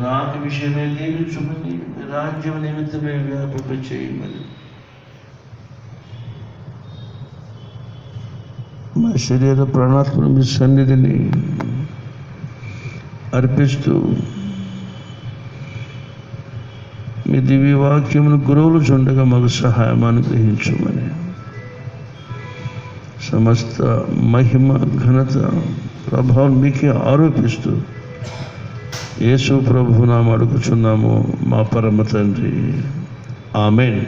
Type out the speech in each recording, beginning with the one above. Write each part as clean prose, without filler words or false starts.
రాక విషయమే దీవించుమని, రాజ్యం నిమిత్తమే వ్యాపింప చేయమని, మా శరీర ప్రాణాత్మను మీ సన్నిధిని అర్పిస్తూ మీ దివ్య వాక్యమును గురువులు చుండగా మాకు సహాయం అనుగ్రహించమని, సమస్త మహిమ ఘనత ప్రభావం మీకే ఆరోపిస్తూ యేసు ప్రభు నామమున అడుగుచున్నాము మా పరమ తండ్రి, ఆమేన్.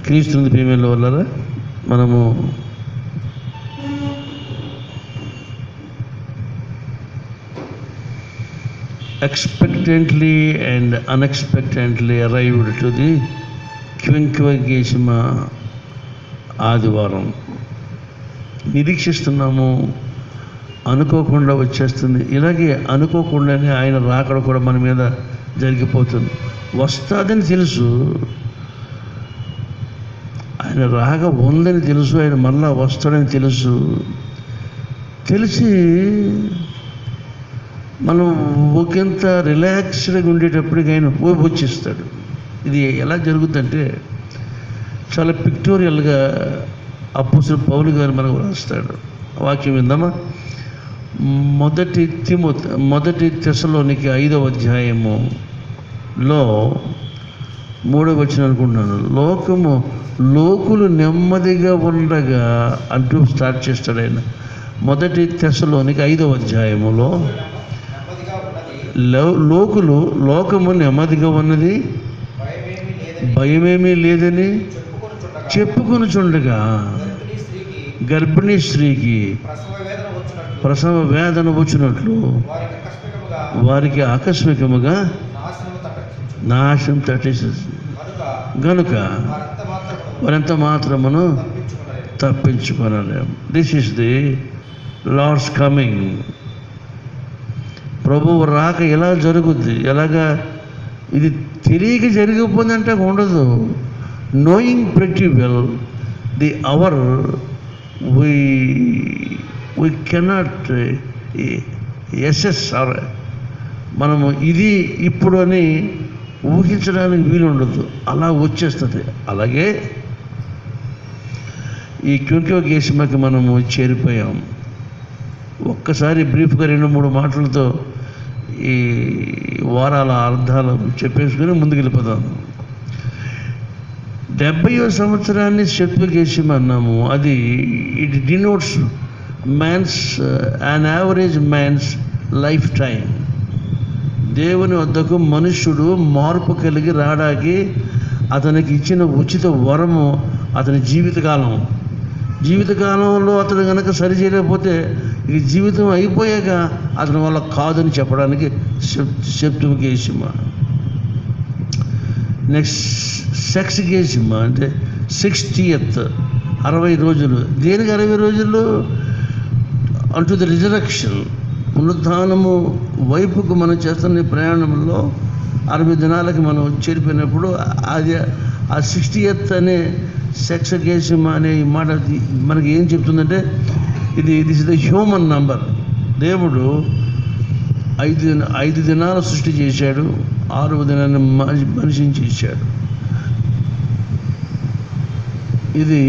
క్రీస్తుని ప్రియమైన వాళ్ళారా, మనము expectantly and unexpectedly arrived to the క్వింక్వగేసిమ ఆదివారం. నిరీక్షిస్తున్నాము, అనుకోకుండా వచ్చేస్తుంది. ఇలాగే అనుకోకుండానే ఆయన రాకడ కూడా మన మీద జరిగిపోతుంది. వస్తుందని తెలుసు, ఆయన రాక ఉందని తెలుసు, ఆయన మళ్ళా వస్తాడని తెలుసు. తెలిసి మనం ఒకంత రిలాక్స్డ్గా ఉండేటప్పటికి ఆయన వచ్చేస్తాడు. ఇది ఎలా జరుగుతుందంటే చాలా పిక్టోరియల్గా అపోస్తలుడు పౌలు గారు మనకు రాస్తాడు. వాక్యం విందామా? మొదటి తెస్సలోనికి 5వ అధ్యాయములో 3వ వచనం అనుకుంటున్నాను. లోకులు నెమ్మదిగా ఉండగా అంటూ స్టార్ట్ చేస్తాడు ఆయన. మొదటి తెస్సలోనికి 5వ అధ్యాయములో లోకము నెమ్మదిగా ఉన్నది, భయమేమీ లేదని చెప్పుకొనుచుండగా గర్భిణీ స్త్రీకి ప్రసవ వేదన వచ్చినట్లు వారికి ఆకస్మికముగా నాశనం తట్టేసేది గనుక వారెంత మాత్రమును తప్పించుకొనలేము. This is the Lord's coming. ప్రభువు రాక ఎలా జరుగుద్ది, ఎలాగా ఇది తెలియక జరిగిపోయిందంటే ఉండదు. Knowing pretty well the hour we cannot ఎస్ఎస్ ఆర్ మనము ఇది ఇప్పుడు అని ఊహించడానికి వీలు ఉండదు, అలా వచ్చేస్తుంది. అలాగే ఈ క్వింక్వగేసిమకి మనము చేరిపోయాం. ఒక్కసారి బ్రీఫ్గా 2-3 మాటలతో ఈ వారాల అర్థాలు చెప్పేసుకుని ముందుకు వెళ్ళిపోతాం. 70వ సంవత్సరాన్ని క్వింక్వగేసిమ అన్నాము. అది it denotes an average man's life time. దేవుని వద్దకు మనుష్యుడు మార్పు కలిగి రావడానికి అతనికి ఇచ్చిన ఉచిత వరము అతని జీవితకాలంలో అతను కనుక సరి చేయలేకపోతే ఈ జీవితం అయిపోయాక అతని వల్ల కాదని చెప్పడానికి క్వింక్వగేసిమ. నెక్స్ట్ సెక్స్గేసిమ అంటే 60th 60 రోజులు. దేనికి 60 రోజులు? అంటూ ది రిజరక్షన్, పునరుద్ధానము వైపుకు మనం చేస్తున్న ప్రయాణంలో 60 దినాలకి మనం చేరిపోయినప్పుడు అది ఆ 60th అనే సెక్స్గేసిమ అనే ఈ మాట మనకి ఏం చెప్తుందంటే this is the human number. దేవుడు 5 దినాలు సృష్టి చేశాడు, 6వ దినాన్ని మనిషిని చేశాడు. ఇది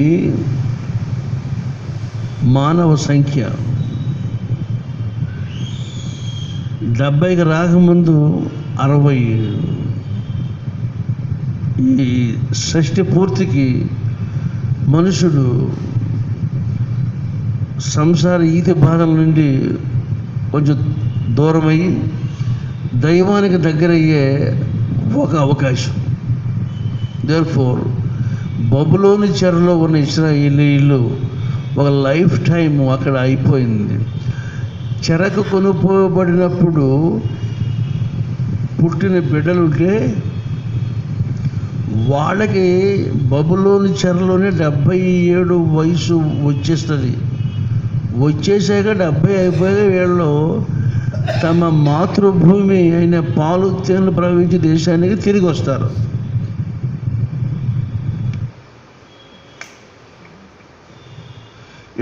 మానవ సంఖ్య. 70కి రాకముందు 60, ఈ షష్ఠి పూర్తికి మనుషుడు సంసార ఈతి బాధల నుండి కొంచెం దూరమయ్యి దైవానికి దగ్గరయ్యే ఒక అవకాశం. దేర్ఫోర్ బబులోను చెరలో ఉన్న ఇశ్రాయేలీయులు ఒక లైఫ్ టైం అక్కడ అయిపోయింది. చెరకు కొనుక్కోబడినప్పుడు పుట్టిన బిడ్డలుంటే వాళ్ళకి బబులోను చెరలోనే 77 వయసు వచ్చేస్తుంది. వచ్చేసాక 70 అయిపోయాక వీళ్ళు తమ మాతృభూమి అయిన పాలు తేనెలు ప్రవహించే దేశానికి తిరిగి వస్తారు.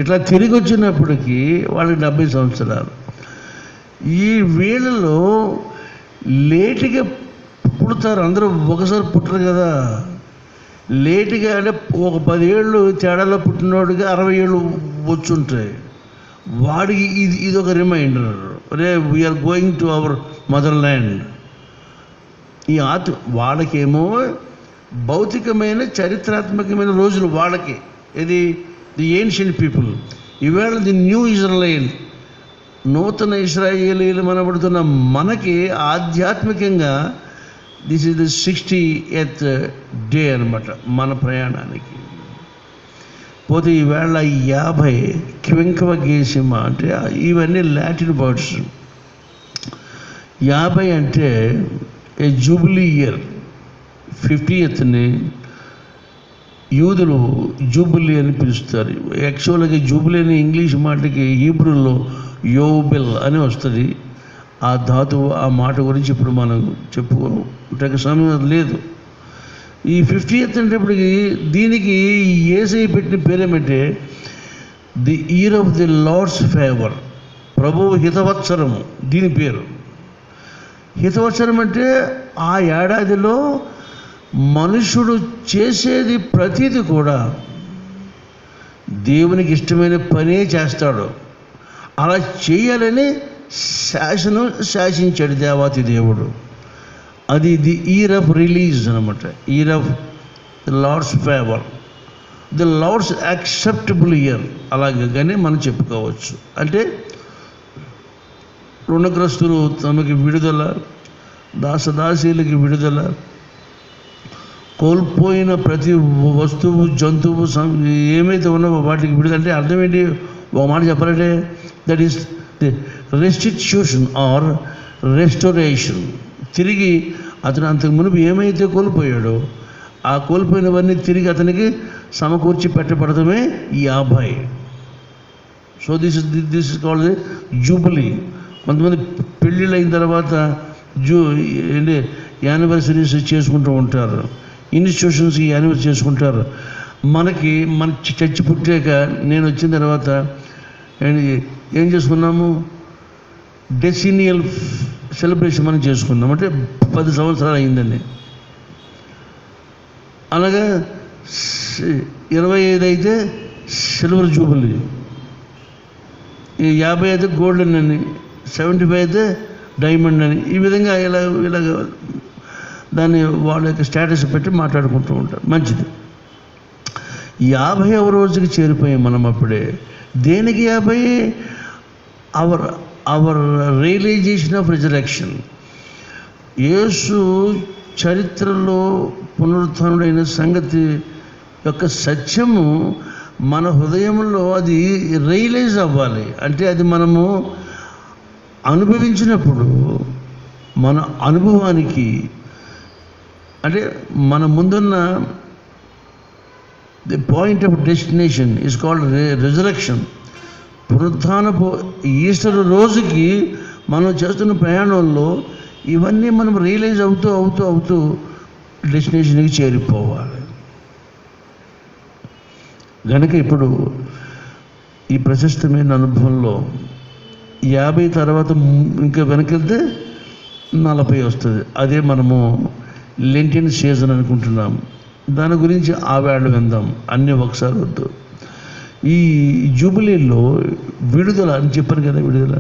ఇట్లా తిరిగి వచ్చినప్పటికీ వాళ్ళకి 70 సంవత్సరాలు. ఈ వీళ్ళలో లేటుగా పుడతారు, అందరూ ఒకసారి పుట్టరు కదా. లేటుగా అంటే ఒక 10 ఏళ్ళు తేడాలో పుట్టినోడికి 60 ఏళ్ళు వచ్చుంటాయి. వాడికి ఇది ఒక రిమైండర్, రే we're going to our motherland. ఈ వాళ్ళకేమో భౌతికమైన చరిత్రాత్మకమైన రోజులు వాళ్ళకి, ఇది ది ఏన్షియంట్ పీపుల్. ఈవేళ ది న్యూ ఇజ్రాయిల్, నూతన ఇశ్రాయేలీలు మనబడుతున్న మనకి ఆధ్యాత్మికంగా this is the 60th day అనమాట మన ప్రయాణానికి. పోతే ఈవేళ 50 క్వింకవ గేసిమ అంటే ఇవన్నీ లాటిన్ వర్డ్స్. 50 అంటే ఏ జూబిలీ ఇయర్. 50th యూదులు జూబిలీ అని పిలుస్తారు. యాక్చువల్గా జూబిలీ అని ఇంగ్లీష్ మాటకి హీబ్రూలో యోబెల్ అని వస్తుంది. ఆ ధాతువు, ఆ మాట గురించి ఇప్పుడు మనం చెప్పుకోవటానికి సమయం లేదు. ఈ 50th అంటేప్పటికి దీనికి యేసయ్య పెట్టిన పేరేమంటే the year of the Lord's favour, ప్రభువు హితవత్సరము దీని పేరు. హితవత్సరం అంటే ఆ ఏడాదిలో మనుషుడు చేసేది ప్రతిదీ కూడా దేవునికి ఇష్టమైన పనే చేస్తాడు. అలా చేయాలని శాసించాడు దేవాతి దేవుడు. అది ది ఇయర్ ఆఫ్ రిలీజ్ అనమాట, year of the Lord's favour, the Lord's acceptable year అలాగనే మనం చెప్పుకోవచ్చు. అంటే రుణగ్రస్తులు తమకి విడుదల, దాసదాసీలకి విడుదల, కోల్పోయిన ప్రతి వస్తువు, జంతువు ఏమైతే ఉన్నావో వాటికి విడుదల. అంటే అర్థం ఏంటి? ఒక మాట చెప్పాలంటే that is the restitution or restoration. తిరిగి అతను అంతకు మునుపు ఏమైతే కోల్పోయాడో ఆ కోల్పోయినవన్నీ తిరిగి అతనికి సమకూర్చి పెట్టబడటమే 50. So this is called jubilee. కొంతమంది పెళ్ళిళ్ళు అయిన తర్వాత ఏంటి యానివర్సరీస్ చేసుకుంటూ ఉంటారు, ఇన్స్టిట్యూషన్స్కి యానివర్సరీ చేసుకుంటారు. మన చర్చి పుట్టాక నేను వచ్చిన తర్వాత ఏం చేసుకున్నాము? డెసినియల్ సెలబ్రేషన్ మనం చేసుకున్నాం. అంటే 10 సంవత్సరాలు అయిందండి. అలాగా 25 అయితే సిల్వర్ జూబిలీ, 50 అయితే గోల్డెన్ అని, 75 అయితే డైమండ్ అని, ఈ విధంగా ఇలాగ దాన్ని వాళ్ళ యొక్క స్టేటస్ పెట్టి మాట్లాడుకుంటూ ఉంటారు. మంచిది. 50వ రోజుకి చేరిపోయాం మనం అప్పుడే. దేనికి 50? Our realization of resurrection. యేసు చరిత్రలో పునరుత్థానుడైన సంగతి యొక్క సత్యము మన హృదయంలో అది రియలైజ్ అవ్వాలి. అంటే అది మనము అనుభవించినప్పుడు మన అనుభవానికి, అంటే మన ముందున్న the point of destination is called resurrection. పునరుత్థానపు ఈస్టర్ రోజుకి మనం చేస్తున్న ప్రయాణంలో ఇవన్నీ మనం రియలైజ్ అవుతూ డెస్టినేషన్కి చేరిపోవాలి. కనుక ఇప్పుడు ఈ ప్రశస్తమైన అనుభవంలో 50 తర్వాత ఇంకా వెనకెళ్తే 40 వస్తుంది. అదే మనము లెంటిన్ సీజన్ అనుకుంటున్నాం. దాని గురించి ఆవేళ విందాం, అన్నీ ఒకసారి వద్దు. ఈ జూబిలీలో విడుదల అని చెప్పాను కదా, విడుదల.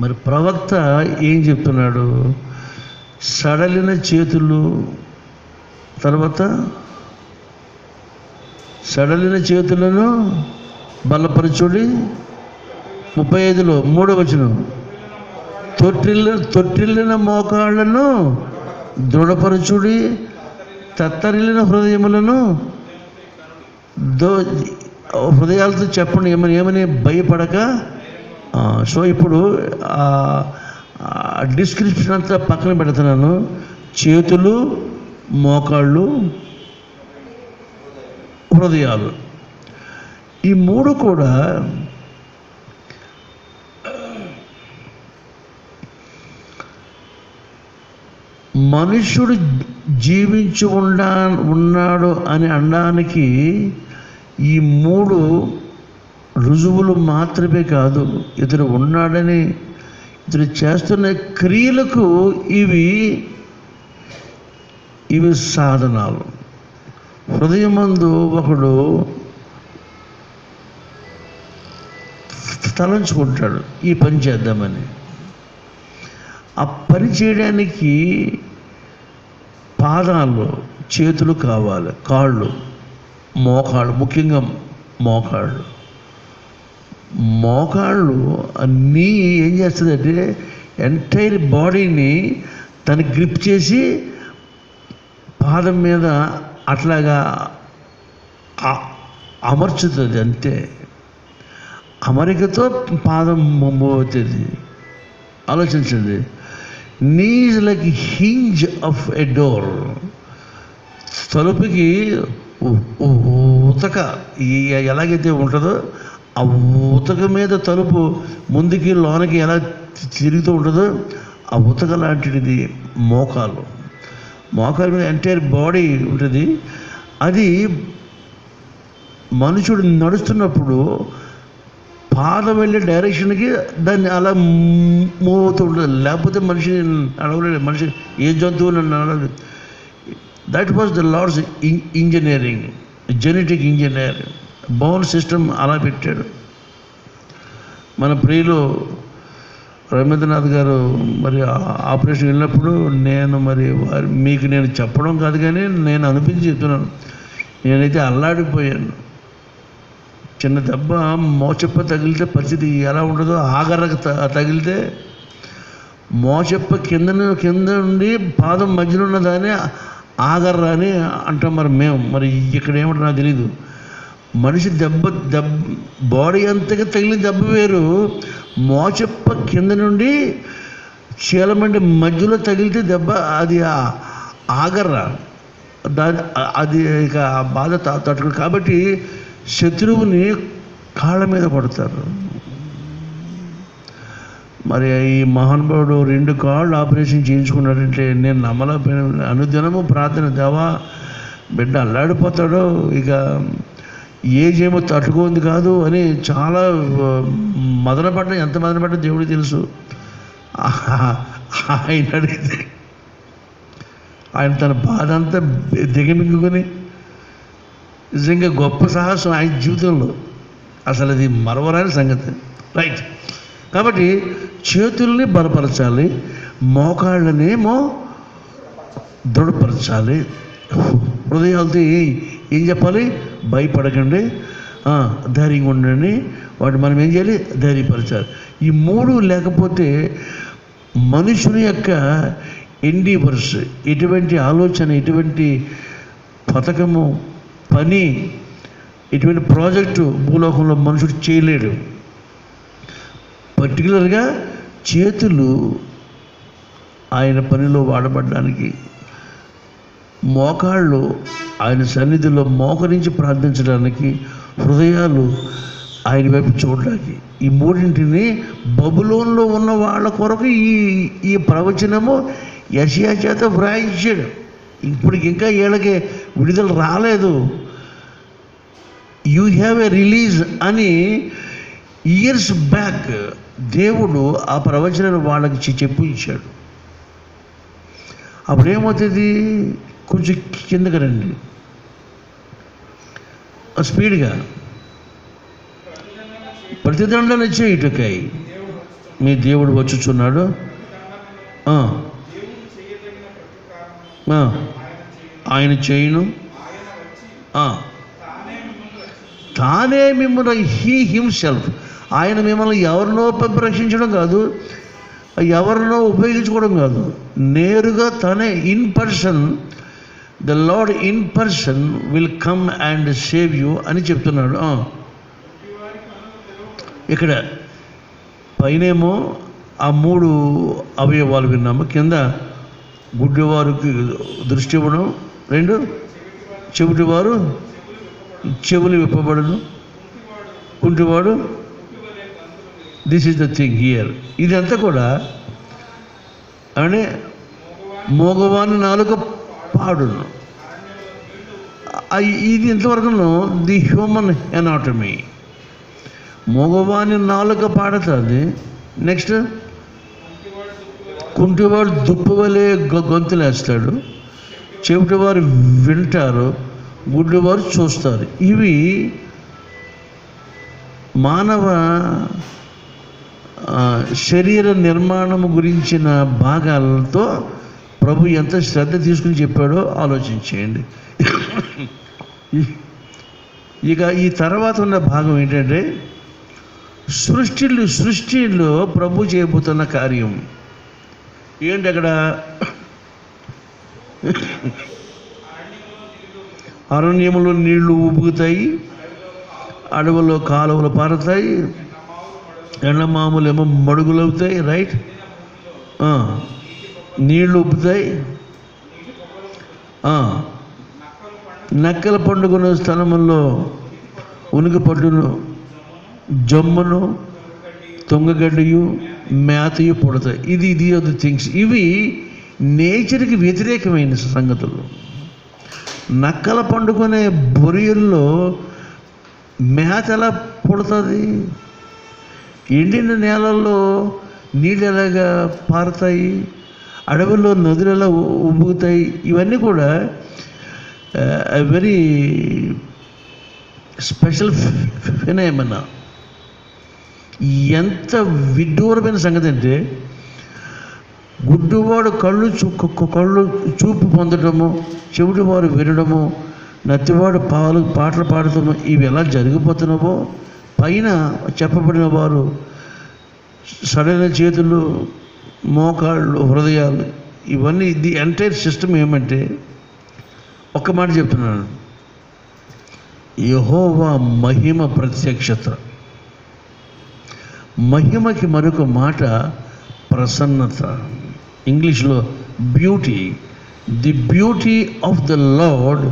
మరి ప్రవక్త ఏం చెప్తున్నాడు? సడలిన చేతులు, తర్వాత సడలిన చేతులను బలపరచుడి. 35లో 3వ వచనం, తొట్టిల్లిన మోకాళ్లను దృఢపరచుడి, తత్తరిల్లిన హృదయములను హృదయాలతో చెప్పండి, ఏమని భయపడక. సో ఇప్పుడు డిస్క్రిప్షన్ అంతా పక్కన పెడుతున్నాను. చేతులు, మోకాళ్ళు, హృదయాలు, ఈ 3 కూడా మనుష్యుడు జీవించి ఉన్నాడు అని అనడానికి ఈ 3 రుజువులు మాత్రమే కాదు, ఇతడు ఉన్నాడని, ఇతడు చేస్తున్న క్రియలకు ఇవి సాధనాలు. హృదయమందు ఒకడు తలంచుకుంటాడు ఈ పని చేద్దామని. ఆ పని చేయడానికి పాదాలు, చేతులు కావాలి, కాళ్ళు, మోకాళ్ళు, ముఖ్యంగా మోకాళ్ళు అన్నీ ఏం చేస్తుందంటే ఎంటైర్ బాడీని తను గ్రిప్ చేసి పాదం మీద అట్లాగా అమర్చుతుంది. అంతే, అమరికతో పాదం అవుతుంది. ఆలోచించండి. Knee is like hinge of a door. తలుపుకి ఉతక ఎలాగైతే ఉంటుందో ఆ ఉతక మీద తలుపు ముందుకి లోనకి ఎలా తిరుగుతూ ఉంటుందో ఆ ఉతక లాంటిది మోకాలు మీద ఎంటైర్ బాడీ ఉంటుంది. అది మనుషుడు నడుస్తున్నప్పుడు పాదం వెళ్ళే డైరెక్షన్కి దాన్ని అలా మూవ్ అవుతూ ఉంటుంది. లేకపోతే మనిషి నడవలేడు. మనిషి ఏ జంతువు నడవలేదు. That was the Lord's engineering, genetic engineer. Bone system అలా పెట్టాడు. మన ప్రియులు రవీంద్రనాథ్ గారు మరి ఆపరేషన్ వెళ్ళినప్పుడు నేను మరి మీకు నేను చెప్పడం కాదు కానీ నేను అనిపించి చెప్తున్నాను. నేనైతే అల్లాడిపోయాను. చిన్న దెబ్బ మోచెప్ప తగిలితే పరిస్థితి ఎలా ఉండదో, ఆగరకు తగిలితే మోచెప్ప కింద నుండి పాదం మధ్యలో ఉన్నదాన్ని ఆగర్ర అని అంటాం. మరి ఇక్కడ ఏమంటే నాకు తెలీదు. మనిషి దెబ్బ బాడీ అంతగా తగిలిన దెబ్బ వేరు, మోచెప్ప కింద నుండి చీలమండి మధ్యలో తగిలితే దెబ్బ అది ఆగర్ర. అది ఇక బాధ తట్టుకుని కాబట్టి శత్రువుని కాళ్ళ మీద పడతారు. మరి ఈ మహానుభావుడు 2 కాళ్ళు ఆపరేషన్ చేయించుకున్నాడంటే నేను నమ్మలేకపోయినా. అనుదినము ప్రార్థన, దేవా బిడ్డ అల్లాడిపోతాడో, ఇక ఏజ్ ఏమో తట్టుకుంది కాదు అని చాలా మదనపడ్డా. ఎంత మదనపడ్డా దేవుడికి తెలుసు. ఆయన అడిగితే ఆయన తన బాధ అంతా దిగమింగుకొని నిజంగా గొప్ప సాహసం ఆయన జీవితంలో. అసలు అది మరవరాని సంగతి. రైట్. కాబట్టి చేతుల్ని బలపరచాలి, మోకాళ్ళనేమో దృఢపరచాలి. హృదయాలతో ఏం చెప్పాలి? భయపడకండి, ధైర్యంగా ఉండండి. వాటి మనం ఏం చేయాలి? ధైర్యపరచాలి. ఈ 3 లేకపోతే మనుషుని యొక్క ఎండీవర్స్, ఎటువంటి ఆలోచన, ఎటువంటి పథకము, పని, ఎటువంటి ప్రాజెక్టు భూలోకంలో మనుషుడు చేయలేడు. పర్టికులర్గా చేతులు ఆయన పనిలో వాడబడ్డానికి, మోకాళ్ళు ఆయన సన్నిధిలో మోకరించి ప్రార్థించడానికి, హృదయాలు ఆయన వైపు చూడడానికి. ఈ 3 బబులోన్లో ఉన్న వాళ్ళ కొరకు ఈ ప్రవచనము యెషయా చేత వ్రాయించాడు. ఇప్పుడు ఇంకా వీళ్ళకి విడుదల రాలేదు. యూ హ్యావ్ ఎ రిలీజ్ అని ఇయర్స్ బ్యాక్ దేవుడు ఆ ప్రవచనాన్ని వాళ్ళకి చెప్పించాడు. అప్పుడేమవుతుంది? కొంచెం కిందకి రండి స్పీడ్గా. ప్రతిదండన చేయుటకై మీ దేవుడు వచ్చుచున్నాడు. ఆయన చేయును, తానే మిమ్మల్ని, హీ హిమ్సెల్ఫ్, ఆయన మిమ్మల్ని ఎవరినో రక్షించడం కాదు, ఎవరినో ఉపయోగించుకోవడం కాదు, నేరుగా తనే in person, the lord in person will come and save you అని చెప్తున్నాడు. ఇక్కడ పైనేమో ఆ 3 అవయవాలు విన్నాము. కింద గుడ్డివారికి దృష్టి ఇవ్వడం, 2 చెవిటివారు చెవులు విప్పబడను, కుంటివాడు. This is the thing here. ఇదంతా కూడా అంటే మోగవాని నాలుక పాడును. ఇది ఇంతవరకు ది హ్యూమన్ ఎనాటమీ. మగవాని నాలుక పాడుతుంది. నెక్స్ట్, కుంటివాడు దుప్పువలే గొంతులేస్తాడు, చెవిటివారు వింటారు, గుడ్డివారు చూస్తారు. ఇవి మానవ శరీర నిర్మాణము గురించిన భాగాలతో ప్రభు ఎంత శ్రద్ధ తీసుకుని చెప్పాడో ఆలోచించేయండి. ఇక ఈ తర్వాత ఉన్న భాగం ఏంటంటే సృష్టిలో ప్రభు చేయబోతున్న కార్యం ఏంటి? అక్కడ అరణ్యములో నీళ్లు ఉబుకుతాయి, అడవుల్లో కాలువలు పారుతాయి, ఎండమాములు ఏమో మడుగులు అవుతాయి, రైట్? నీళ్లు ఉబ్బుతాయి, నక్కల పండుగ స్థలముల్లో ఉనికి పట్టును, జమ్మును, తుంగగడ్డియు, మేతయు పుడతాయి. ఇది ఆఫ్ ది థింగ్స్. ఇవి నేచర్కి వ్యతిరేకమైన సంగతులు. నక్కల పండుగనే బొరియల్లో మేత ఎలా పుడుతుంది? ఎండిన నేలల్లో నీళ్ళు ఎలాగా పారుతాయి? అడవుల్లో నదులు ఎలా ఉబ్బుతాయి? ఇవన్నీ కూడా వెరీ స్పెషల్ ఫినామినా. ఎంత విడ్డూరమైన సంగతి అంటే గుడ్డివాడు కళ్ళు చూపు పొందడము, చెవిటివాడు వినడము, నత్తివాడు పాటలు పాడటము, ఇవి ఎలా జరిగిపోతున్నావో పైన చెప్పబడిన వారు సరైన చేతులు, మోకాళ్ళు, హృదయాలు, ఇవన్నీ ది ఎంటైర్ సిస్టమ్ ఏమంటే ఒక్క మాట చెప్తున్నాను, యెహోవా మహిమ ప్రత్యక్షత. మహిమకి మరొక మాట ప్రసన్నత. ఇంగ్లీష్లో beauty. The beauty of the Lord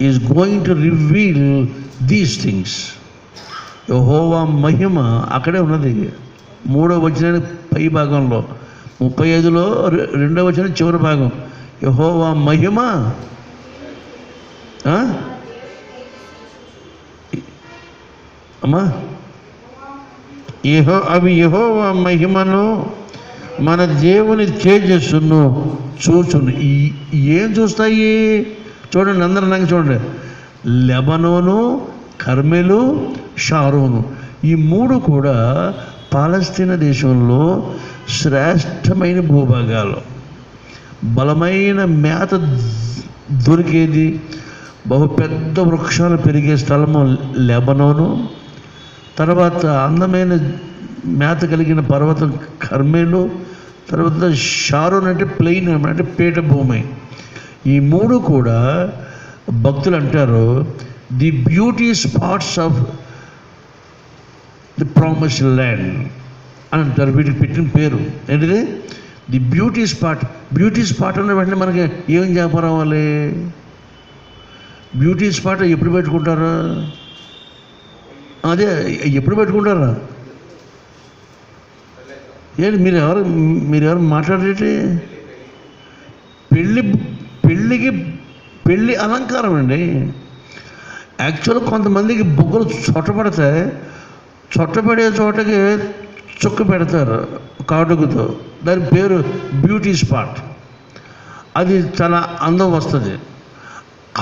is going to reveal these things. యెహోవా మహిమ అక్కడే ఉన్నది. 3వ వచనం పై భాగంలో, 35లో 2వ వచనం చివరి భాగం. యెహోవా మహిమ అమ్మా అవి యెహోవా మహిమను, మన దేవుని తేజస్సును చూచును. ఏం చూస్తాయి? చూడండి, అందరూ నాకు చూడండి. లెబనోను, కర్మెలు, షారోను, ఈ 3 కూడా పాలస్తీనా దేశంలో శ్రేష్టమైన భూభాగాలు. బలమైన మేత దొరికేది, బహు పెద్ద వృక్షాలు పెరిగే స్థలము లెబనోను. తర్వాత అందమైన మేత కలిగిన పర్వతం కర్మేలు. తర్వాత షారోన్ అంటే ప్లెయిన్, అంటే పీఠ భూమి. ఈ 3 కూడా భక్తులు అంటారు the beauty spots of the promised land అని అంటారు. వీటికి పెట్టిన పేరు ఏంటిది? The beauty spot. Beauty spot అన్న వెంటనే మనకి ఏం చెప్పరావాలి? బ్యూటీ స్పాట్ ఎప్పుడు పెట్టుకుంటారా? అదే ఎప్పుడు పెట్టుకుంటారా? ఏంటి మీరెవరు మాట్లాడేటి? పెళ్ళి అలంకారం అండి. యాక్చువల్గా కొంతమందికి బుగ్గలు చొట్టపడతాయి, చొట్టపడే చోటకి చుక్క పెడతారు కాటుకుతో. దాని పేరు బ్యూటీ స్పాట్. అది చాలా అందం వస్తుంది.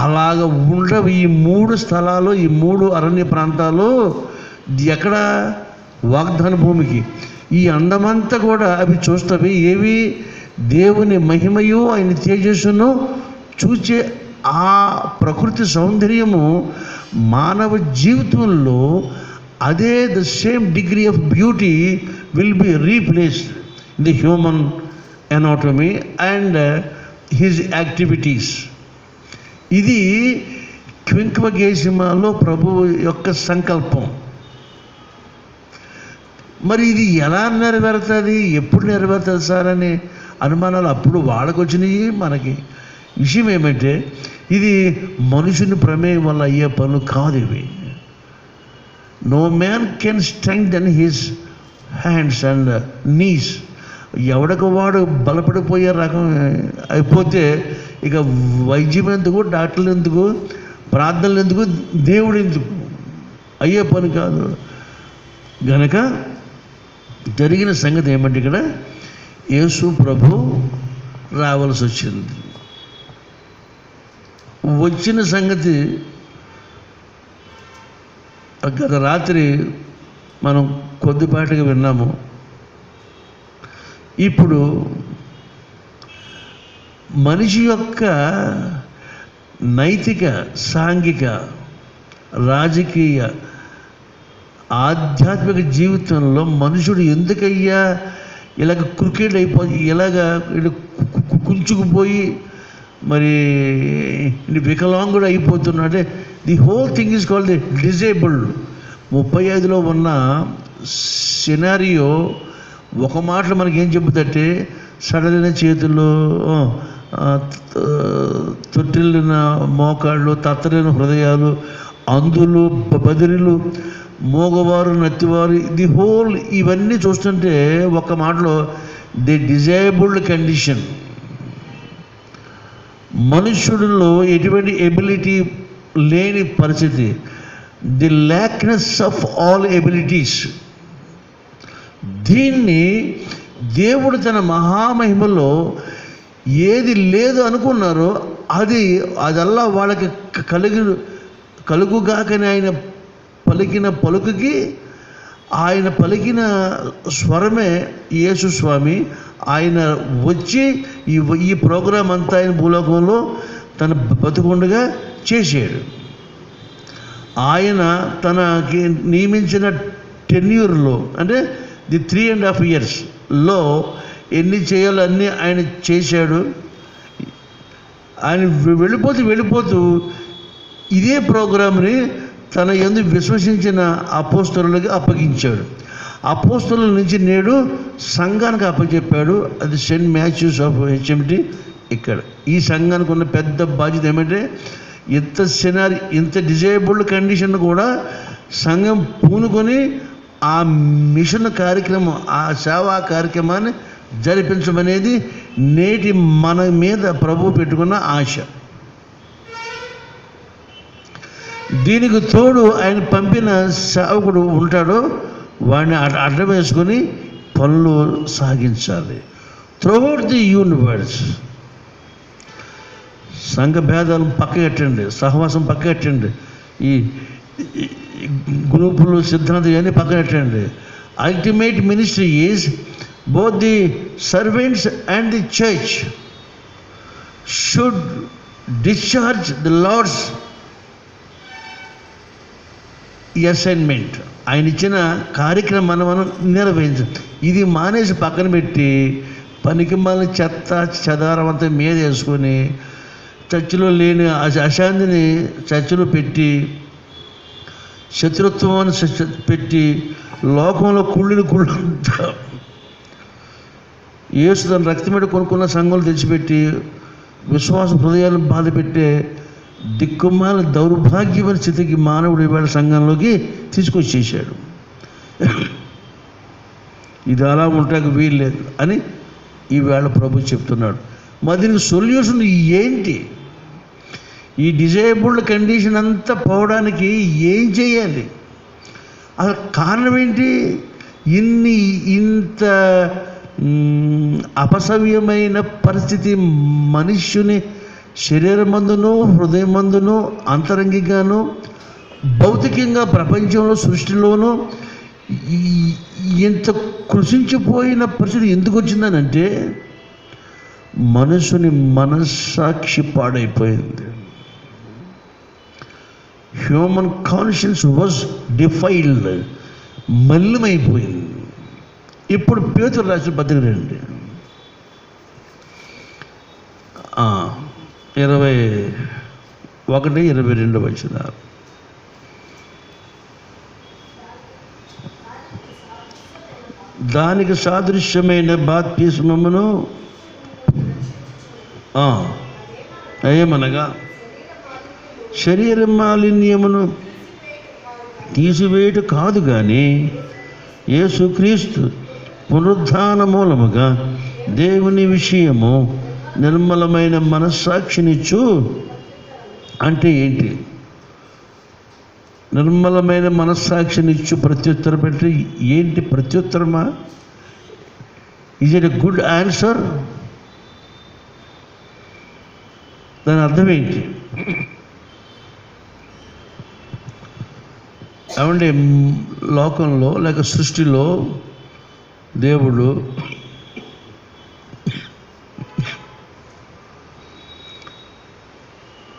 అలాగ ఉండవు ఈ 3 స్థలాలు, ఈ 3 అరణ్య ప్రాంతాలు. ఎక్కడ? వాగ్దాన భూమికి. ఈ అందమంతా కూడా అవి చూస్తవి. ఏవి? దేవుని మహిమయు ఆయన తేజస్సును చూచే ఆ ప్రకృతి సౌందర్యము మానవ జీవితంలో అదే the same degree of beauty will be replaced in the human anatomy and his activities. ఇది క్వింక్వగేసిమాలో ప్రభువు యొక్క సంకల్పం. మరి ఇది ఎలా నెరవేరుతుంది, ఎప్పుడు నెరవేరుతుంది సార్ అని అనుమానాలు అప్పుడు వాళ్ళకు వచ్చినాయి. మనకి విషయం ఏమంటే ఇది మనుషుని ప్రమేయం వల్ల అయ్యే పనులు కాదు ఇవి. No man can strengthen his hands and knees. ఎవడికి వాడు బలపడిపోయే రకం అయిపోతే ఇక వైద్యం ఎందుకు, డాక్టర్లు ఎందుకు, ప్రార్థనలు ఎందుకు, దేవుడు ఎందుకు? అయ్యే పని కాదు. గనక జరిగిన సంగతి ఏమంటే ఇక్కడ యేసు ప్రభు రావాల్సి వచ్చింది. వచ్చిన సంగతి గత రాత్రి మనం కొద్దిపాటిగా విన్నాము. ఇప్పుడు మనిషి యొక్క నైతిక, సాంఘిక, రాజకీయ, ఆధ్యాత్మిక జీవితంలో మనుషుడు ఎందుకయ్యా ఇలాగ క్రికెట్ ఇలాగ కుంచుకుపోయి మరి వికలాంగుడు అయిపోతున్నాడే. The whole thing is called the disabled. 35లో ఉన్న సినారియో ఒక మాటలో మనకి ఏం చెబుతుందంటే సడలిన చేతులు, తొట్టిల్లిన మోకాళ్ళు, తత్తరిన హృదయాలు, అంధులు, బదిరీలు, మోగవారు, నత్తివారు, ది హోల్ ఇవన్నీ చూస్తుంటే ఒక మాటలో ది డిజేబుల్డ్ కండిషన్. మనుష్యుడిలో ఎటువంటి ఎబిలిటీ లేని పరిస్థితి, ది ల్యాక్నెస్ ఆఫ్ ఆల్ ఎబిలిటీస్. దీన్ని దేవుడు తన మహామహిమలో ఏది లేదు అనుకున్నారో అదల్లా వాళ్ళకి కలుగుగాకని ఆయన పలికిన పలుకుకి, ఆయన పలికిన స్వరమే యేసు స్వామి. ఆయన వచ్చి ఈ ప్రోగ్రాం అంతా ఆయన భూలోకంలో తన బతుకుండగా చేశాడు. ఆయన తనకి నియమించిన టెన్యూర్లో, అంటే ది 3.5 yearsలో ఎన్ని చేయాలో అన్నీ ఆయన చేశాడు. ఆయన వెళ్ళిపోతూ ఇదే ప్రోగ్రామ్ని తన యందు విశ్వసించిన అపోస్తలులకు అప్పగించాడు. అపోస్తలుల నుంచి నేడు సంఘానికి అప్పచెప్పాడు. అది సెయింట్ మాథ్యూస్ ఆఫ్ HMT. ఇక్కడ ఈ సంఘానికి ఉన్న పెద్ద బాధ్యత ఏమంటే ఇంత డిజేబుల్డ్ కండిషన్ కూడా సంఘం పూనుకొని ఆ మిషన్ కార్యక్రమం, ఆ సేవా కార్యక్రమాన్ని జరిపించమనేది నేటి మన మీద ప్రభు పెట్టుకున్న ఆశ. దీనికి తోడు ఆయన పంపిన సేవకుడు ఉంటాడో వాడిని అడ్డం వేసుకొని పనులు సాగించాలి. Throughout the universe. సంఘ భేదాలు పక్కకెట్టండి, సహవాసం పక్కకెట్టండి, ఈ గ్రూపులు, సిద్ధాంతం ఇవన్నీ పక్కకెట్టండి. Ultimate ministry is both the servants and the church should discharge the Lord's assignment. ఆయన ఇచ్చిన కార్యక్రమాన్ని మనం నిర్వహించాలి. ఇది మానేసి పక్కన పెట్టి పనికి మళ్ళీ చెత్త చెదారం అంతా మీద వేసుకొని చర్చిలో లేని అశాంతిని చర్చిలో పెట్టి, శత్రుత్వాన్ని పెట్టి, లోకంలో కుళ్ళంతా యేసు తన రక్తమేట కొనుక్కున్న సంఘాలు తెచ్చిపెట్టి విశ్వాస హృదయాలను బాధ పెట్టే దిక్కుమాల దౌర్భాగ్యమైన స్థితికి మానవుడు ఈవేళ సంఘంలోకి తీసుకొచ్చేసాడు. ఇది అలా ఉంటాక వీల్లేదు అని ఈవేళ ప్రభు చెప్తున్నాడు. మరి దీనికి సొల్యూషన్ ఏంటి? ఈ డిజేబుల్డ్ కండిషన్ అంతా పోవడానికి ఏం చేయాలి? అసలు కారణం ఏంటి? ఇంత అపసవ్యమైన పరిస్థితి మనుష్యుని శరీరమందును, హృదయమందును, అంతరంగిగాను, భౌతికంగా, ప్రపంచంలో, సృష్టిలోనూ ఇంత కృషించిపోయిన పరిస్థితి ఎందుకు వచ్చిందనంటే మనుషుని మనస్సాక్షి పాడైపోయింది. హ్యూమన్ కాన్షియన్స్ వాజ్ డిఫైల్డ్, మలినమైపోయింది. ఇప్పుడు పేతురు రాసిన పత్రిక రండి, 21-22. దానికి సాదృశ్యమైన బాప్తిస్మమును ఏమనగా శరీర మాలిన్యమును తీసివేయట కాదు కానీ యేసుక్రీస్తు పునరుద్ధాన మూలముగా దేవుని విషయము నిర్మలమైన మనస్సాక్షినిచ్చు. అంటే ఏంటి? నిర్మలమైన మనస్సాక్షిని ఇచ్చు ప్రత్యుత్తరం పెట్టి, ఏంటి ప్రత్యుత్తరమా? Is it a good answer? దాని అర్థం ఏంటి? ఏమంటే లోకంలో లేక సృష్టిలో దేవుడు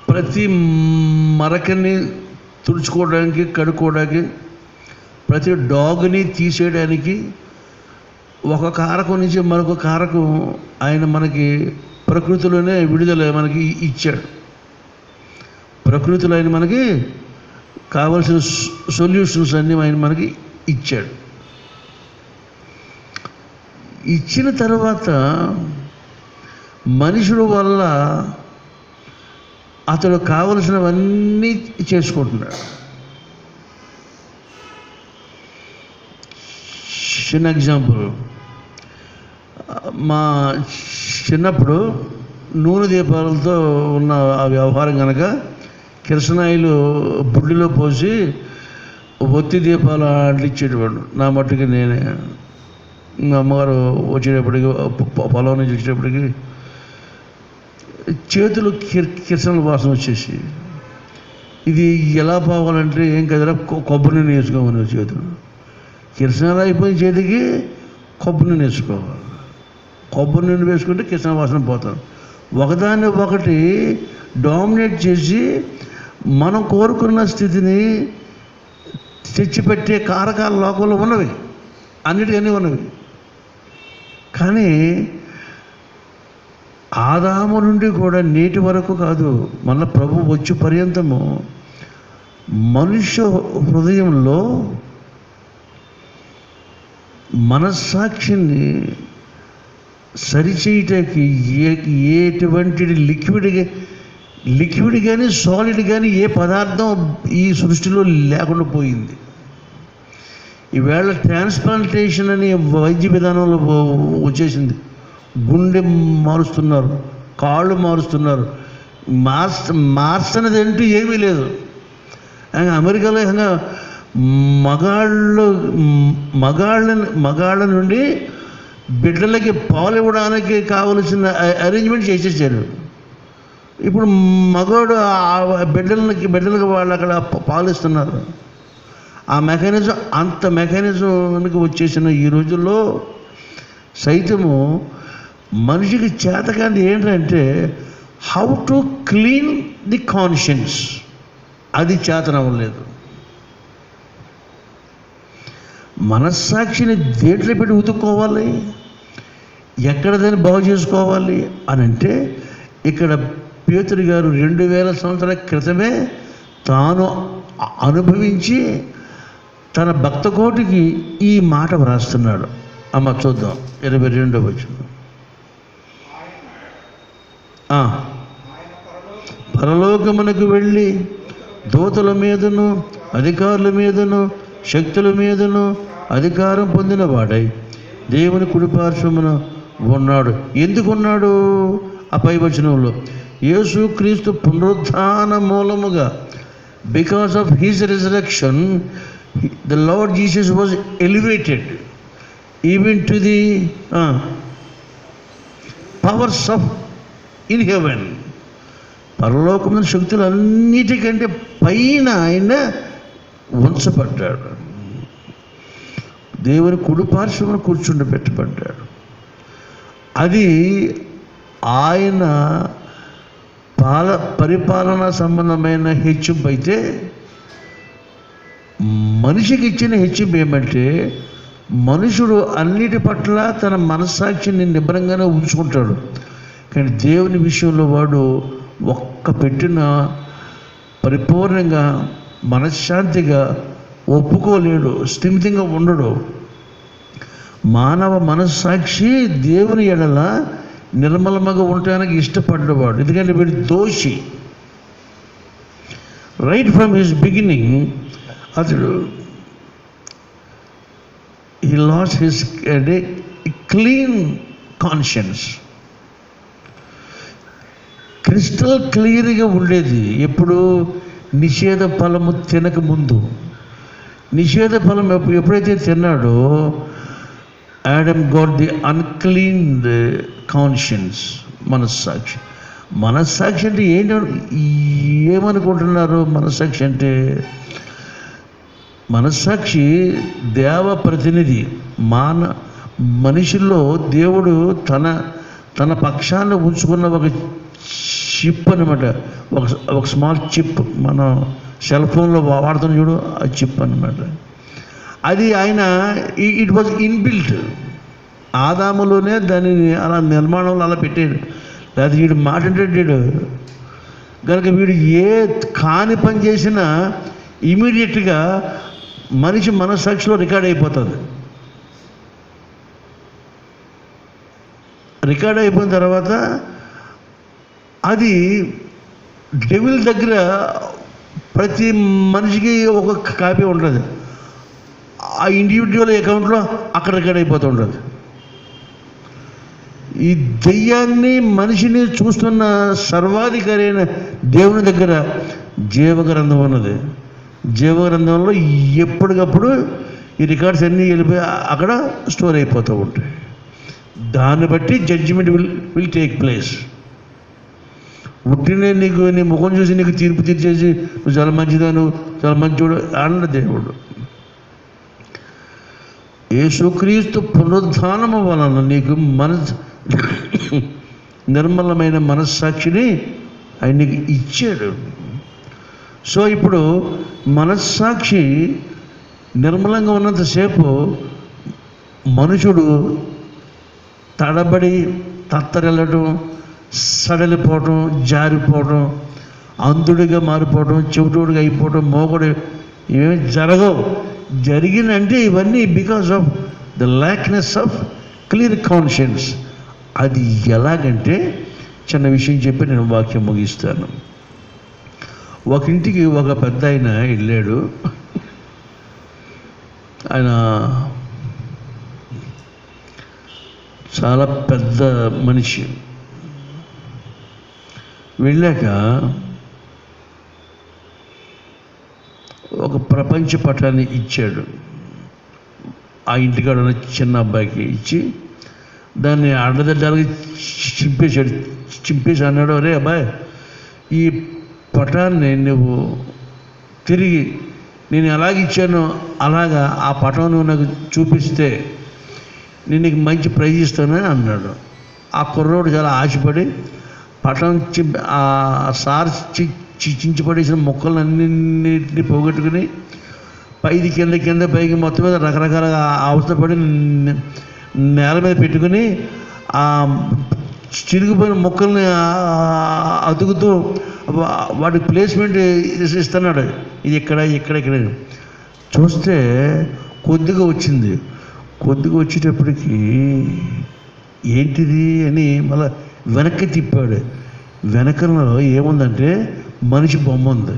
ప్రతి మరకని తుడుచుకోవడానికి, కడుక్కోవడానికి, ప్రతి డాగ్ని తీసేయడానికి ఒక కారకం నుంచి మరొక కారకం ఆయన మనకి ప్రకృతిలోనే విడుదల మనకి ఇచ్చాడు. ప్రకృతిలో ఆయన మనకి కావలసిన సొల్యూషన్స్ అన్నీ ఆయన మనకి ఇచ్చాడు. ఇచ్చిన తర్వాత మనుషుల వల్ల అతడు కావలసినవన్నీ చేసుకుంటున్నాడు. చిన్న ఎగ్జాంపుల్, మా చిన్నప్పుడు నూనె దీపాలతో ఉన్న ఆ వ్యవహారం కనుక కిరసనాయిలు బుడ్డిలో పోసి ఒత్తి దీపాలు అంటించేటవాడు. నా మట్టుకి నేనే. మా అమ్మగారు వచ్చేటప్పటికి పొలం నుంచి వచ్చేటప్పటికి చేతులు కిరసనాల వాసన వచ్చేసి, ఇది ఎలా పోవాలంటే ఏం కదరా కొబ్బరి నూనె వేసుకోమని చేతులు. కిరసనాలు అయిపోయిన చేతికి కొబ్బరి నూనె వేసుకోవాలి. కొబ్బరి నూనె వేసుకుంటే కిరసనాల వాసన పోతాం. ఒకదాన్ని ఒకటి డామినేట్ చేసి మనం కోరుకున్న స్థితిని తెచ్చిపెట్టే కారకాల లోకంలో ఉన్నవి, అన్నిటికన్నీ ఉన్నవి. కానీ ఆదాము నుండి కూడా నేటి వరకు కాదు, మన ప్రభు వచ్చి పర్యంతము మనుష్య హృదయంలో మనస్సాక్షిని సరిచేయటానికి ఎటువంటి లిక్విడ్ కానీ సాలిడ్ కానీ ఏ పదార్థం ఈ సృష్టిలో లేకుండా పోయింది. ఈవేళ ట్రాన్స్ప్లాంటేషన్ అనే వైద్య విధానంలో వచ్చేసింది. గుండె మారుస్తున్నారు, కాళ్ళు మారుస్తున్నారు. మార్చనది అంటూ ఏమీ లేదు. అమెరికాలో మగాళ్ళ నుండి బిడ్డలకి పాలు ఇవ్వడానికి కావలసిన అరేంజ్మెంట్ చేసేసారు. ఇప్పుడు మగవాడు బిడ్డలకి వాళ్ళు అక్కడ పాలిస్తున్నారు. ఆ మెకానిజం అంత మెకానిజంకి వచ్చేసిన ఈ రోజుల్లో సైతము మనిషికి చేతకాంతి ఏంటంటే how to clean the conscience, అది చేతనవ్వలేదు. మనస్సాక్షిని దేంట్లో పెట్టి ఉతుక్కోవాలి, ఎక్కడ దాన్ని బాగు చేసుకోవాలి అని అంటే, ఇక్కడ పేతురు గారు 2000 సంవత్సరాల క్రితమే తాను అనుభవించి తన భక్తకోటికి ఈ మాట వ్రాస్తున్నాడు. అమ్మ చూద్దాం 22వ వచనం. పరలోకమునకు వెళ్ళి దూతల మీదను అధికారుల మీదను శక్తుల మీదను అధికారం పొందిన వాడై దేవుని కుడిపార్శ్వమున ఉన్నాడు. ఎందుకున్నాడు? ఆ పై వచనంలో యేసు క్రీస్తు పునరుత్థాన మూలముగా, because of his resurrection the Lord Jesus was elevated even to the powers of in heaven. పరలోకమైన శక్తులు అన్నిటికంటే పైన ఆయన ఉంచబడ్డాడు. దేవుని కుడిపార్శ్వమున కూర్చుండబెట్టబడ్డాడు. అది ఆయన పరిపాలన సంబంధమైన హెచ్చింపు అయితే, మనిషికి ఇచ్చిన హెచ్చింపు ఏమంటే మనుషుడు అన్నిటి పట్ల తన మనస్సాక్షిని నిబ్బరంగానే ఉంచుకుంటాడు. కానీ దేవుని విషయంలో వాడు ఒక్క పెట్టిన పరిపూర్ణంగా మనశ్శాంతిగా ఒప్పుకోలేడు, స్థిమితంగా ఉండడు. మానవ మనస్సాక్షి దేవుని ఎడల నిర్మలముగా ఉండటానికి ఇష్టపడ్డవాడు. ఎందుకంటే వీడు దోషి. రైట్ ఫ్రమ్ హిస్ బిగినింగ్ అతడు he lost his clean conscience. Crystal క్లియర్గా ఉండేది. ఎప్పుడు నిషేధ ఫలము తినక ముందు. నిషేధ ఫలం ఎప్పుడైతే తిన్నాడో Adam got the unclean conscience, మనస్సాక్షి. మనస్సాక్షి అంటే ఏమనుకుంటున్నారు? మనస్సాక్షి అంటే మనస్సాక్షి దేవ ప్రతినిధి. మనిషిలో దేవుడు తన పక్షాన్ని ఉంచుకున్న ఒక చిప్ అనమాట, ఒక స్మాల్ చిప్. మనం సెల్ ఫోన్లో వాడుతున్న చూడు, ఆ చిప్ అనమాట. అది ఆయన ఇట్ వాజ్ ఇన్బిల్ట్. ఆదాములోనే దానిని అలా నిర్మాణంలో అలా పెట్టాడు. లేదా వీడు మాట్లాడాడు కనుక వీడు ఏ కాని పని చేసినా ఇమీడియట్గా మనిషి మనస్సాక్షిలో రికార్డ్ అయిపోతుంది. రికార్డ్ అయిపోయిన తర్వాత అది డెవిల్ దగ్గర ప్రతి మనిషికి ఒక కాపీ ఉంటుంది. ఆ ఇండివిజువల్ అకౌంట్లో అక్కడ రికార్డ్ అయిపోతూ ఉంటుంది. ఈ దెయ్యాన్ని మనిషిని చూస్తున్న సర్వాధికారి అయిన దేవుని దగ్గర జీవగ్రంథం ఉన్నది. జీవగ్రంథంలో ఎప్పటికప్పుడు ఈ రికార్డ్స్ అన్నీ వెళ్ళిపోయి అక్కడ స్టోర్ అయిపోతూ ఉంటాయి. దాన్ని బట్టి జడ్జిమెంట్ విల్ టేక్ ప్లేస్. ఉట్టినే నీ ముఖం చూసి నీకు తీర్పు తీర్చేసి నువ్వు చాలా మంచిదాను, చాలా మంచోడు అన్న దేవుడు. యేసుక్రీస్తు పునరుద్ధానము వలన నీకు నిర్మలమైన మనస్సాక్షిని ఆయన నీకు ఇచ్చాడు. సో ఇప్పుడు మనస్సాక్షి నిర్మలంగా ఉన్నంతసేపు మనుషుడు తడబడి తత్తరెళ్ళటం, సడలిపోవటం, జారిపోవటం, అంధుడిగా మారిపోవటం, చెవిటోడిగా అయిపోవటం, మోగుడు ఇవేమి జరగవు. జరిగినంటే ఇవన్నీ because of the lackness of clear conscience. అది ఎలాగంటే చిన్న విషయం చెప్పి నేను వాక్యం ముగిస్తాను. ఒక ఇంటికి ఒక పెద్ద ఆయన వెళ్ళాడు. ఆయన చాలా పెద్ద మనిషి. వెళ్ళాక ఒక ప్రపంచ పటాన్ని ఇచ్చాడు. ఆ ఇంటికాడ ఉన్న చిన్న అబ్బాయికి ఇచ్చి దాన్ని అడ్డదడ్డాలకి చింపేసి అన్నాడు, అరే అబ్బాయి, ఈ పటాన్ని నువ్వు తిరిగి నేను ఎలాగిచ్చానో అలాగా ఆ పటం నువ్వు నాకు చూపిస్తే నేను నీకు మంచి ప్రైజ్ ఇస్తానని అన్నాడు. ఆ కుర్రోడు చాలా ఆశపడి పటం ఆ సార్ చించిపడేసిన మొక్కలన్నింటినీ పోగొట్టుకుని పైది కింద పైకి మొత్తం మీద రకరకాలుగా అవస్థపడి నేల మీద పెట్టుకుని ఆ చిరిగిపోయిన మొక్కల్ని అతుకుతూ వాటి ప్లేస్మెంట్ ఇస్తున్నాడు. ఇది ఇక్కడ చూస్తే కొద్దిగా వచ్చింది. కొద్దిగా వచ్చేటప్పటికి ఏంటిది అని మళ్ళీ వెనక్కి తిప్పాడు. వెనకలో ఏముందంటే మనిషి బొమ్మ ఉంది.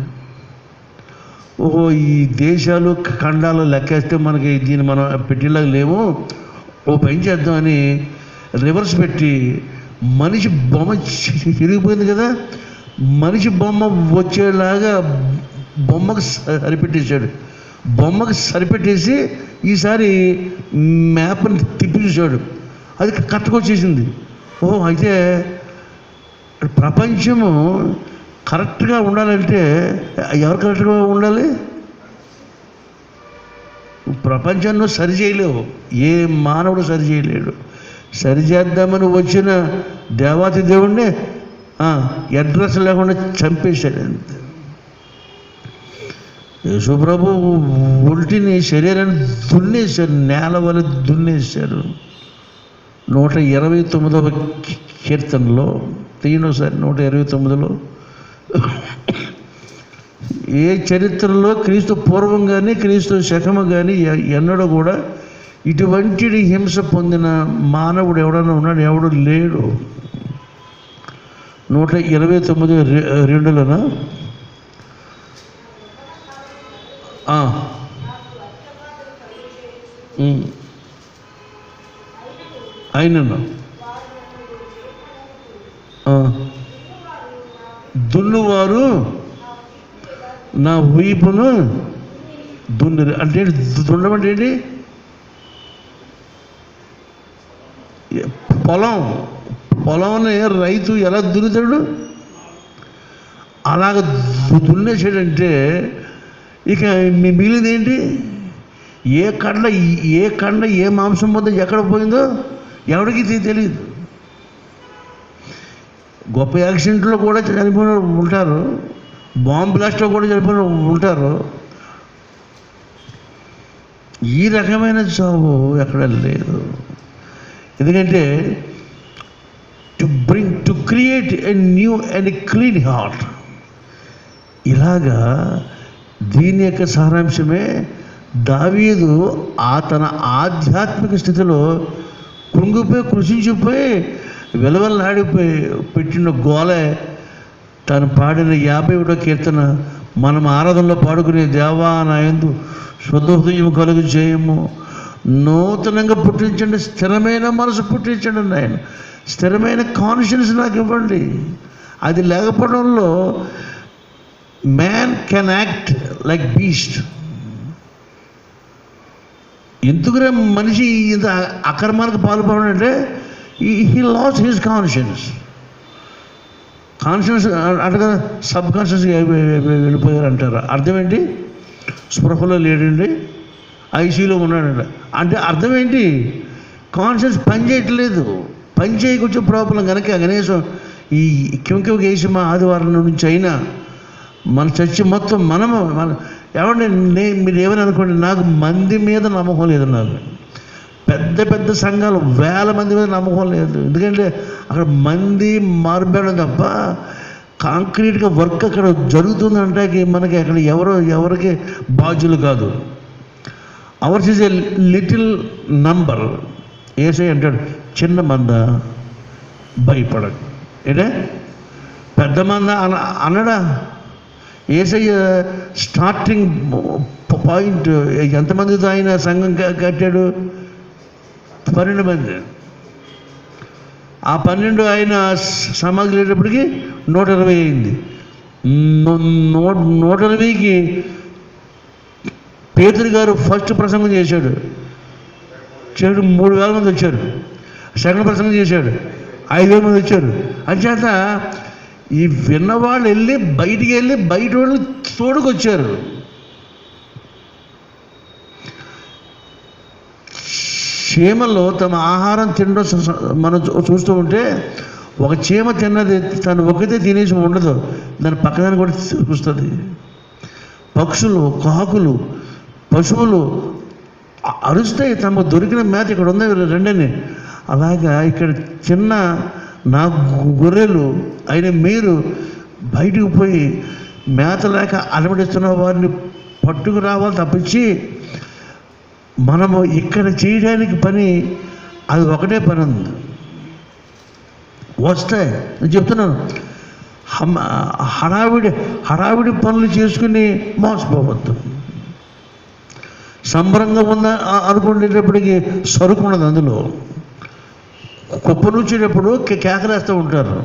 ఓహో, ఈ దేశాలు ఖండాలు లెక్కేస్తే మనకి దీన్ని మనం పెట్టేలాగా లేము, ఓ పని చేద్దామని రివర్స్ పెట్టి మనిషి బొమ్మ చిరిగిపోయింది కదా, మనిషి బొమ్మ వచ్చేలాగా బొమ్మకు సరిపెట్టేశాడు. బొమ్మకు సరిపెట్టేసి ఈసారి మ్యాప్ని తిప్పి చూశాడు. అది కరెక్ట్గా ఓహో, అయితే ప్రపంచము కరెక్ట్గా ఉండాలంటే ఎవరు కరెక్ట్గా ఉండాలి? ప్రపంచాన్ని సరి చేయలేవు, ఏ మానవుడు సరి చేయలేడు. సరిచేద్దామని వచ్చిన దేవాతి దేవుణ్ణి అడ్రస్ లేకుండా చంపేశాడు. అంతే. యేసుప్రభు ఒంటిని శరీరాన్ని దున్నేశారు, నేల వల్ల దున్నేశారు. 129వ కీర్తనలో తీయనోసారి 129లో ఏ చరిత్రలో క్రీస్తు పూర్వం కానీ క్రీస్తు శకము కానీ ఎన్నడూ కూడా ఇటువంటి హింస పొందిన మానవుడు ఎవడన్నా ఉన్నాడు? ఎవడు లేడు. 129:2లోనా అయినను దున్నువారు నా వీపును దున్నిరి. అంటే దున్నడం అంటే ఏంటి? పొలంని రైతు ఎలా దున్నుతాడు? అలాగ దున్నేసాడంటే ఇక మిగిలింది ఏంటి? ఏ కండ ఏ మాంసం మొత్తం ఎక్కడ పోయిందో ఎవరికి తెలియదు. గొప్ప యాక్సిడెంట్లో కూడా చనిపోయిన ఉంటారు, బాంబు బ్లాస్ట్లో కూడా చనిపోయిన ఉంటారు. ఈ రకమైన చావు ఎక్కడ లేదు. ఎందుకంటే to create a new and clean heart. ఇలాగా దీని యొక్క సారాంశమే దావీదు తన ఆధ్యాత్మిక స్థితిలో కృంగిపోయి కృషించిపోయి వెలవెల్లాడిపోయి పెట్టిన గోలే తను పాడిన 51వ కీర్తన. మనం ఆరాధనలో పాడుకునే దేవా నా యందు శుద్ధ హృదయం కలుగు చేయము, నూతనంగా పుట్టించండి, స్థిరమైన మనసు పుట్టించండి నాయన, స్థిరమైన కాన్షియన్స్ నాకు ఇవ్వండి. అది లేకపోవడంలో man can act like beast. ఎందుకురా మనిషి ఇంత అక్రమానికి పాల్పడాడంటే హీ లాస్ హిజ్ కాన్షియన్స్ అంటే కదా, సబ్ కాన్షియస్గా వెళ్ళిపోయారు అంటారు. అర్థం ఏంటి? స్పృహలో లేడండి, ఐసీయూలో ఉన్నాడండి అంటే అర్థం ఏంటి? కాన్షియస్ పని చేయట్లేదు. పని చేయకొచ్చే ప్రాబ్లం కనుక కనీసం ఈ కింకేసిన ఆదివారం నుంచి అయినా మన చర్చి మొత్తం మన ఎవరిని మీరు ఏమని అనుకోండి, నాకు మంది మీద నమ్మకం లేదు. నాకు పెద్ద సంఘాలు 1000 మంది మీద నమ్మకం లేదు. ఎందుకంటే అక్కడ మంది మారుబేడం తప్ప కాంక్రీట్గా వర్క్ అక్కడ జరుగుతుందంటే మనకి అక్కడ ఎవరికి బాధ్యులు కాదు. Hours is a little number. ఏసై అంటాడు, చిన్న మంద భయపడదు. ఏంటే పెద్ద మంద అన్నడా? ఏసయ్య స్టార్టింగ్ పాయింట్ ఎంతమందితో ఆయన సంఘం కట్టాడు? 12 మంది. ఆ 12 ఆయన సమాధి లేటప్పటికి 120 అయింది. 120కి పేతురు గారు ఫస్ట్ ప్రసంగం చేశాడు. 3000 మంది వచ్చారు. సెకండ్ ప్రసంగం చేశాడు, 5000 మంది వచ్చారు. అంచేత ఈ విన్నవాళ్ళు బయటికి వెళ్ళి బయట వాళ్ళు తోడుకొచ్చారు. చీమలో తమ ఆహారం తినడం మనం చూస్తూ ఉంటే ఒక చీమ తిన్నది తను ఒకటే తినేసి ఉండదు, దాని పక్కదాన్ని కూడా చూస్తుంది. పక్షులు, కాకులు, పశువులు అరుస్తాయి తమకు దొరికిన మేత ఇక్కడ ఉంది రెండని. అలాగా ఇక్కడ చిన్న నా గొర్రెలు అయిన మీరు బయటకు పోయి మేత లేక అలమడిస్తున్న వారిని పట్టుకు రావాలి తప్పించి మనము ఇక్కడ చేయడానికి పని అది ఒకటే పని ఉంది. వస్తాయి నేను చెప్తున్నాను. హడావిడి పనులు చేసుకుని మోసపోవద్దు. సంబరంగా ఉందా అనుకునేటప్పటికి సరుకు ఉన్నది. అందులో కుప్ప నుంచేటప్పుడు కేకలేస్తూ ఉంటారు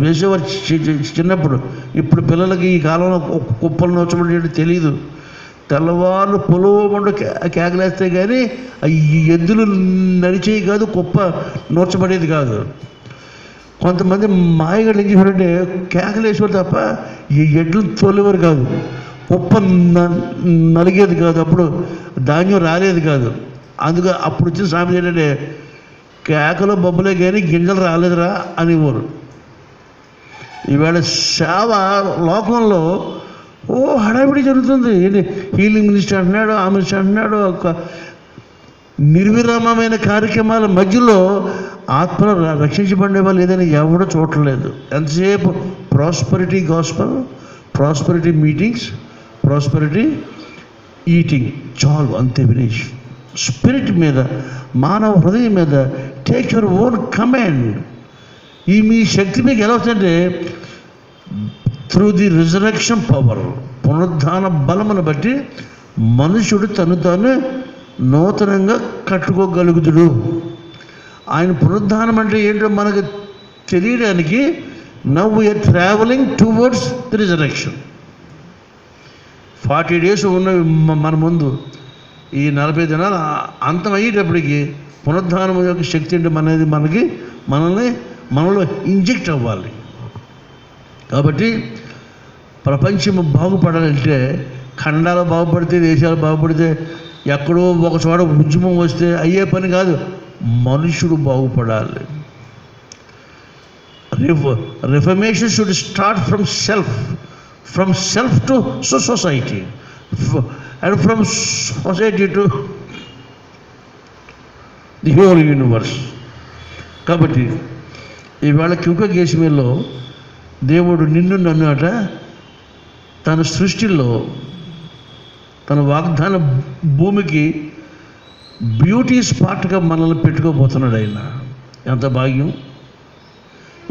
వేసేవారు చిన్నప్పుడు. ఇప్పుడు పిల్లలకి ఈ కాలంలో కుప్పలు నోచబడి తెలియదు. తెల్లవాళ్ళు పొలవకుండా కేకలేస్తే కానీ ఈ ఎద్దులు నడిచేవి కాదు, కుప్ప నూర్చబడేది కాదు. కొంతమంది మాయగాళ్ళు ఏం చేశారంటే కేకలేసేవారు తప్ప ఈ ఎడ్లు తోలేవారు కాదు, కుప్ప నలిగేది కాదు, అప్పుడు ధాన్యం రాలేదు కాదు. అందుకు అప్పుడు వచ్చిన సామెత ఏంటంటే కేకలు బొబ్బలే కానీ గింజలు రాలేదురా అనేవారు. ఈవేళ సేవ లోకంలో హడావిడి జరుగుతుంది. హీలింగ్ మినిస్టర్ అంటున్నాడు, ఆ మినిస్టర్ అంటున్నాడు. ఒక నిర్విరామమైన కార్యక్రమాల మధ్యలో ఆత్మను రక్షించబడే వాళ్ళు ఏదైనా ఎవడో చూడలేదు. ఎంతసేపు prosperity gospel, prosperity meetings, prosperity eating చాలు, అంతే వినేష్. స్పిరిట్ మీద, మానవ హృదయం మీద టేక్ యువర్ ఓన్ కమాండ్. ఈ మీ శక్తి మీకు ఎలా వస్తుందంటే త్రూ ది రిజరెక్షన్ పవర్, పునరుద్ధాన బలమును బట్టి మనుషుడు తను తాను నూతనంగా కట్టుకోగలుగుతుడు. ఆయన పునరుద్ధానం అంటే ఏంటో మనకు తెలియడానికి now we're travelling towards the resurrection. 40 days ఉన్నవి మన ముందు. ఈ 40 దినాలు అంతం అయ్యేటప్పటికి పునరుద్ధానం యొక్క శక్తి అంటే మనలో ఇంజెక్ట్ అవ్వాలి. కాబట్టి ప్రపంచం బాగుపడాలంటే, ఖండాలు బాగుపడితే, దేశాలు బాగుపడితే, ఎక్కడో ఒక చోట ఉద్యమం వస్తే అయ్యే పని కాదు. మనుషుడు బాగుపడాలి. Reformation should start from self to society, and from society to the whole universe. కాబట్టి ఈవేళ క్యూకగేసిమేలో దేవుడు నిన్ను నన్ను అట తన సృష్టిలో, తన వాగ్దాన భూమికి బ్యూటీ స్పాట్గా మనల్ని పెట్టుకోబోతున్నాడు ఆయన. ఎంత భాగ్యం!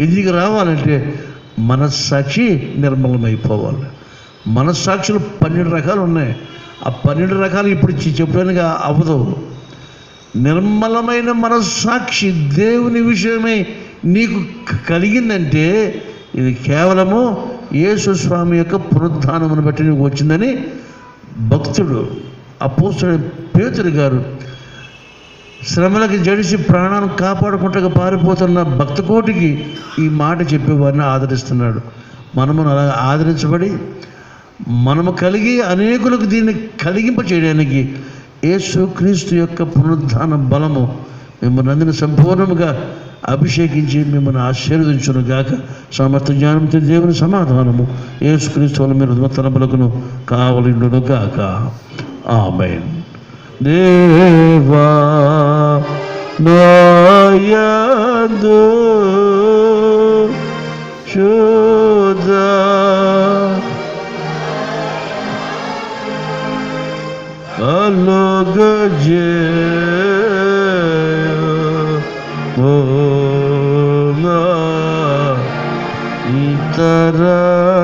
ఇందుకు రావాలంటే మనస్సాక్షి నిర్మలమైపోవాలి. మనస్సాక్షులు 12 రకాలు ఉన్నాయి. ఆ 12 రకాలు ఇప్పుడు చెప్పడానికి అవ్వదు. నిర్మలమైన మనస్సాక్షి దేవుని విషయమై నీకు కలిగిందంటే ఇది కేవలము యేసు స్వామి యొక్క పునరుద్ధానమును బట్టి నీకు వచ్చిందని భక్తుడు అపోస్తలుడు పేతురు గారు శ్రమలకు జడిసి ప్రాణాలను కాపాడుకుంటూ పారిపోతున్న భక్తకోటికి ఈ మాట చెప్పేవారిని ఆదరిస్తున్నాడు. మనము అలా ఆదరించబడి మనము కలిగి అనేకులకు దీన్ని కలిగింప చేయడానికి యేసుక్రీస్తు యొక్క పునరుద్ధాన బలము మిమ్మల్ని అందరినీ సంపూర్ణముగా అభిషేకించి మిమ్మల్ని ఆశీర్వదించును గాక. సమస్త జ్ఞానంతో దేవుని సమాధానము యేసుక్రీస్తు వల్ల మీరు తలపులకును కావలిండును గాక. ఆమేన్. దేవా నాయందు శుద్ధ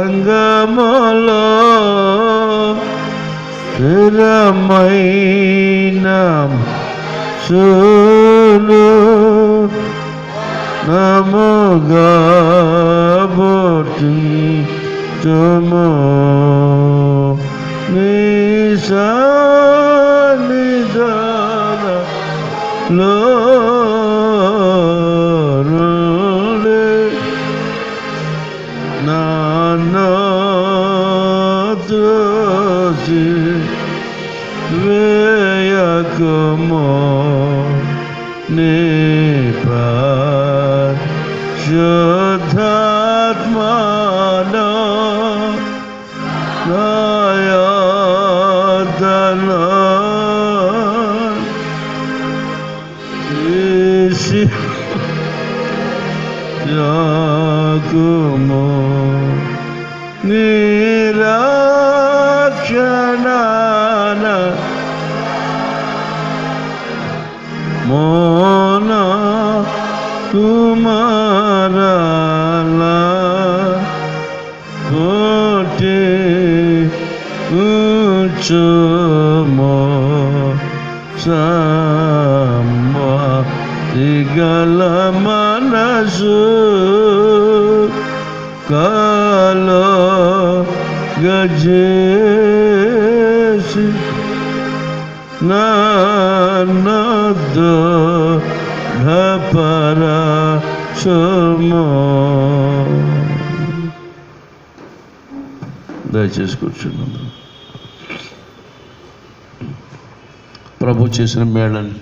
తరంగములో స్థిరమైన సులు నముగా బోటి తుము నిదానలో నానోసి వేయకుమో నీ పరిశుద్ధాత్మలో నాయాదన యాకుమో నిరాక్షణ మోన కుమారల కోటి ఉచుమో సమ్మతిగల మనసు కాలో గజేసి నానదో ఢపరా సుమో. దయచేసి కూర్చున్నాం. ప్రభు చేసిన మేళని